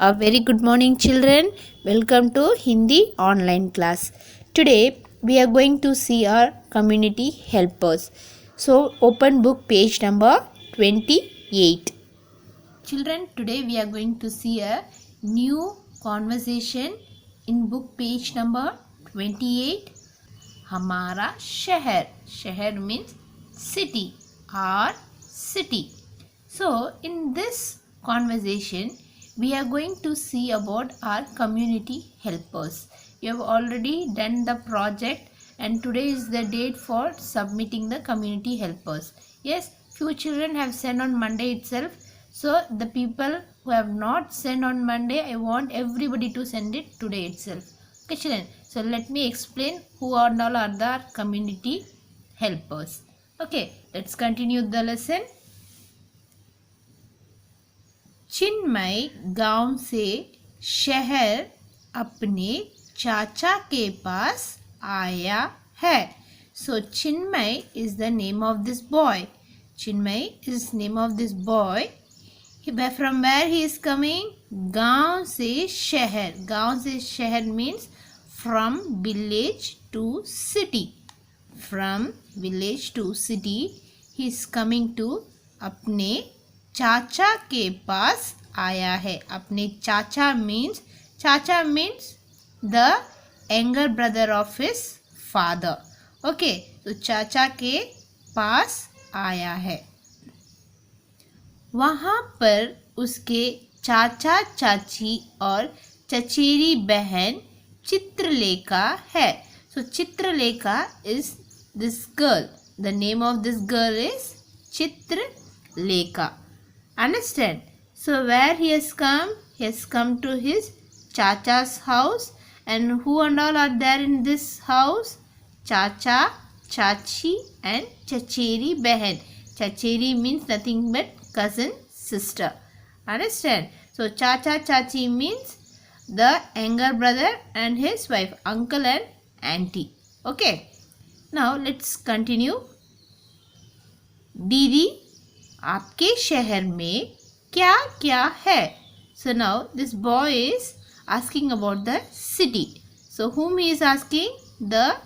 A very good morning, children. Welcome to Hindi online class. Today we are going to see our community helpers. So, open book page number 28. Children, today we are going to see a new conversation in book page number 28. हमारा शहर. शहर means city or city. So, in this conversation, we are going to see about our community helpers. You have already done the project and today is the date for submitting the community helpers. Yes, few children have sent on Monday itself. So, the people who have not sent on Monday, I want everybody to send it today itself. Okay, children. So, let me explain who are all are the community helpers. Okay, let's continue the lesson. चिन्मय गांव से शहर अपने चाचा के पास आया है. So Chinmay is the name of this boy. Chinmay is name of this boy. From where he is coming? गांव से शहर. गांव से शहर means from village to city. From village to city he is coming to अपने चाचा के पास आया है. अपने चाचा means the younger brother of his father. Okay, तो चाचा के पास आया है. वहाँ पर उसके चाचा चाची और चचेरी बहन चित्रलेखा है. So Chitralekha is this girl. The name of this girl is Chitralekha. Understand? So where he has come? He has come to his chacha's house. And who and all are there in this house? Chacha, chachi and chacheri behan. Chacheri means nothing but cousin, sister. Understand? So chacha, chachi means the younger brother and his wife, uncle and auntie. Okay. Now let's continue. दीदी आपके शहर में क्या क्या है? So now this boy is asking about the city. So whom he is asking? The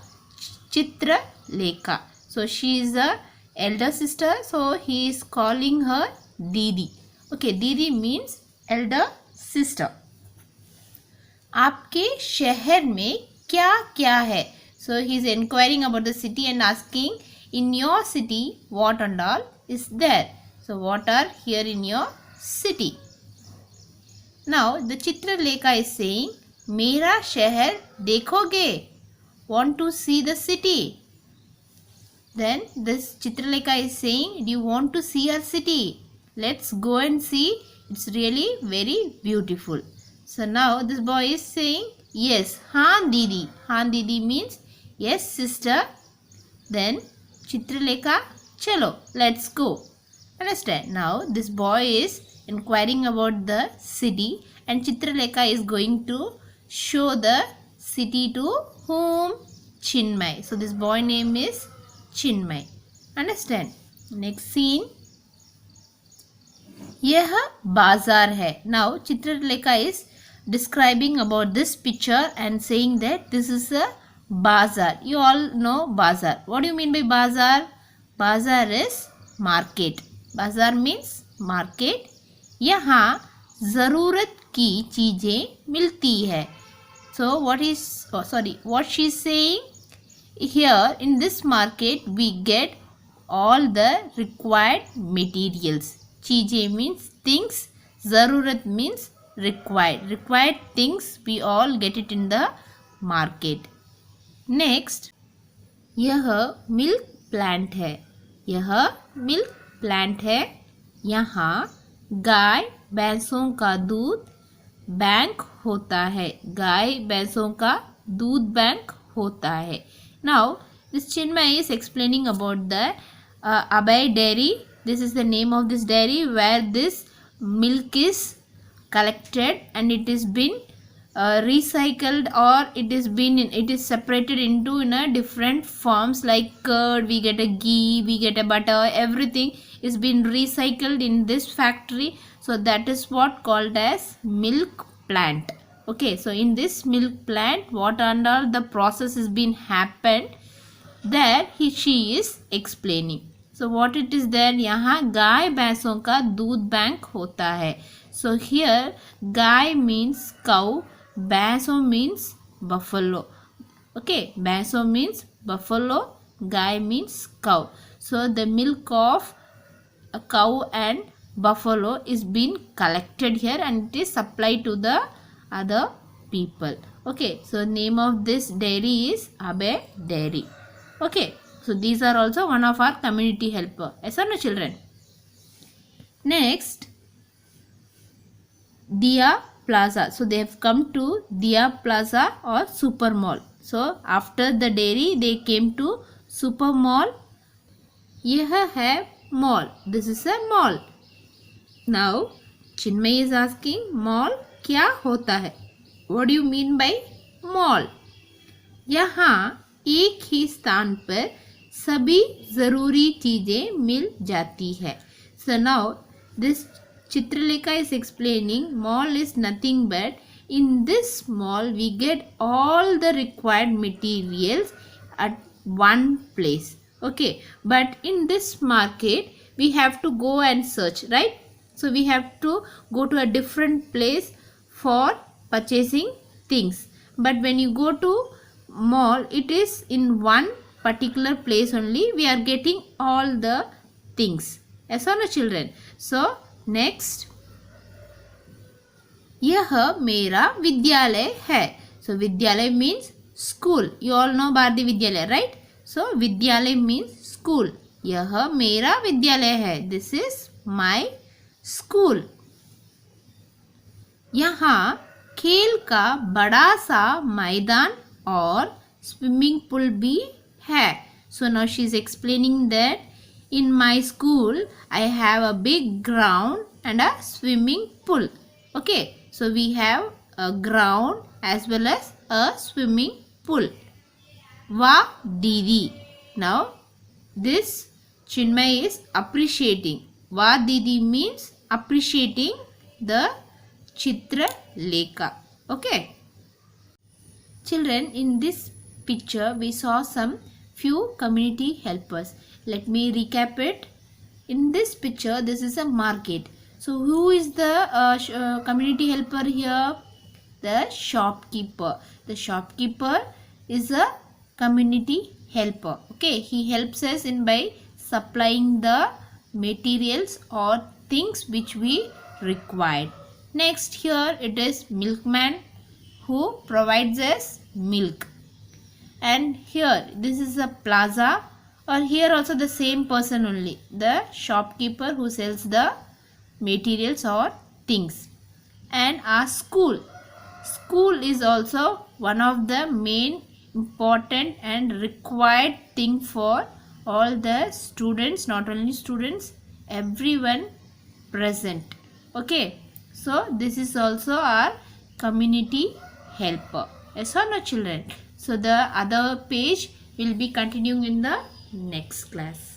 Chitralekha. So she is the elder sister. So he is calling her Didi. Okay, Didi means elder sister. आपके शहर में क्या क्या है? So he is inquiring about the city and asking, in your city what and all is there? So what are here in your city? Now the Chitralekha is saying, मेरा शहर देखोगे? Want to see the city? Then this Chitralekha is saying, do you want to see our city? Let's go and see. It's really very beautiful. So now this boy is saying, yes, haan didi. Haan didi means yes sister. Then Chitralekha, chalo, let's go. Understand? Now this boy is inquiring about the city and Chitralekha is going to show the city to whom? Chinmay. So this boy name is Chinmay. Understand? Next scene. यह बाजार है. Now Chitralekha is describing about this picture and saying that this is a bazaar. You all know bazaar. What do you mean by bazaar? Bazaar is market. बाजार means market. यहाँ ज़रूरत की चीज़ें मिलती है. सो what she is saying here, in this market we get all the required materials. चीज़ें means things, ज़रूरत means required things, we all get it in the market. Next, यह मिल्क प्लांट है. यह मिल्क प्लांट है. यहाँ गाय भैंसों का दूध बैंक होता है. गाय भैंसों का दूध बैंक होता है. Now this Chinmay is explaining about the Abhay dairy. This is the name of this dairy where this milk is collected and it is been recycled, or it is separated into different forms like curd, we get a ghee, we get a butter, everything is been recycled in this factory. So that is what called as milk plant. Okay, so in this milk plant, what under the process has been happened, there she is explaining. So what it is there, यहाँ गाय भैंसों का दूध bank होता है. So here guy means cow, भैंसों means buffalo. Okay, भैंसों means buffalo, guy means cow. So the milk of a cow and buffalo is being collected here and it is supplied to the other people. Okay, so name of this dairy is Abe Dairy. Okay, so these are also one of our community helper. Yes or no, children? Next, Dia Plaza. So they have come to Dia Plaza or Super Mall. So after the dairy, they came to Super Mall. यह है mall. This is a mall. Now, Chinmay is asking, mall क्या होता है? What do you mean by mall? यहाँ एक ही स्थान पर सभी ज़रूरी चीज़ें मिल जाती है. So now, this Chitralekha is explaining mall is nothing but in this mall we get all the required materials at one place. Okay, but in this market we have to go and search, right? So we have to go to a different place for purchasing things. But when you go to mall, it is in one particular place only we are getting all the things. Yes or no, children? So next, यह मेरा विद्यालय है. So विद्यालय means school. You all know Bharati Vidyalaya, right? So विद्यालय means school. यह मेरा विद्यालय है. This is my school. यहाँ खेल का बड़ा सा मैदान और स्विमिंग पूल भी है. So now she is explaining that in my school I have a big ground and a swimming pool. Okay, so we have a ground as well as a swimming pool. Wah Didi. Now this Chinmay is appreciating. Wah Didi means appreciating the Chitralekha. Okay. Children, in this picture we saw some few community helpers. Let me recap it. In this picture, this is a market. So who is the community helper here? The shopkeeper. The shopkeeper is a community helper. Okay, he helps us in by supplying the materials or things which we required. Next, here it is milkman who provides us milk. And here this is a plaza, or here also the same person only, the shopkeeper who sells the materials or things. And our school. School is also one of the main important and required thing for all the students, not only students, everyone present. Okay, so this is also our community helper. Yes or no, children? So the other page will be continuing in the next class.